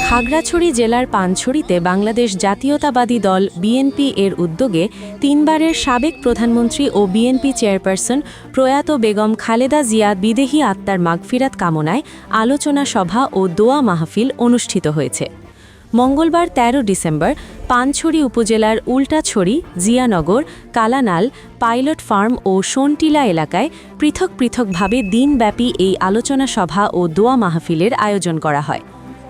খাগড়াছড়ি জেলার পানছড়িতে বাংলাদেশ জাতীয়তাবাদী দল বিএনপি এর উদ্যোগে তিনবারের সাবেক প্রধানমন্ত্রী ও বিএনপি চেয়ারপারসন প্রয়াত বেগম খালেদা জিয়া বিদেহী আত্মার মাগফিরাত কামনায় আলোচনা সভা ও দোয়া মাহফিল অনুষ্ঠিত হয়েছে। মঙ্গলবার ১৩ ডিসেম্বর পানছড়ি উপজেলার উল্টাছড়ি, জিয়ানগর, কালানাল, পাইলট ফার্ম ও শোনটিলা এলাকায় পৃথক পৃথকভাবে দিনব্যাপী এই আলোচনা সভা ও দোয়া মাহফিলের আয়োজন করা হয়।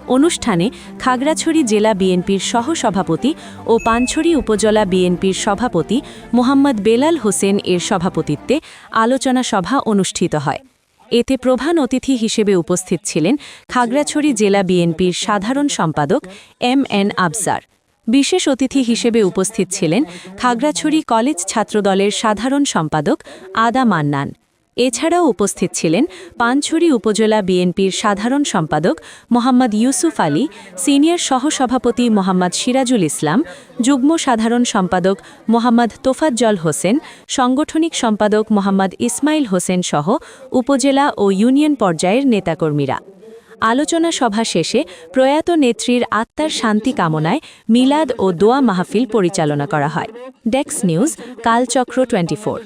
অনুষ্ঠানে খাগড়াছড়ি জেলা বিএনপির সহসভাপতি ও পানছড়ি উপজেলা বিএনপির সভাপতি মোহাম্মদ বেলাল হোসেন এর সভাপতিত্বে আলোচনা সভা অনুষ্ঠিত হয়। এতে প্রধান অতিথি হিসেবে উপস্থিত ছিলেন খাগড়াছড়ি জেলা বিএনপির সাধারণ সম্পাদক এম.এন. আফজার। বিশেষ অতিথি হিসেবে উপস্থিত ছিলেন খাগড়াছড়ি কলেজ ছাত্রদলের সাধারণ সম্পাদক আদা মান্নান। এছাড়াও উপস্থিত ছিলেন পানছড়ি উপজেলা বিএনপির সাধারণ সম্পাদক মোহাম্মদ ইউসুফ আলী, সিনিয়র সহসভাপতি মোহাম্মদ সিরাজুল ইসলাম, যুগ্ম সাধারণ সম্পাদক মোহাম্মদ তোফাজ্জল হোসেন, সাংগঠনিক সম্পাদক মোহাম্মদ ইসমাইল হোসেন সহ উপজেলা ও ইউনিয়ন পর্যায়ের নেতাকর্মীরা। আলোচনা সভা শেষে প্রয়াত নেত্রীর আত্মার শান্তি কামনায় মিলাদ ও দোয়া মাহফিল পরিচালনা করা হয়। Desk news, Kalchakra 24।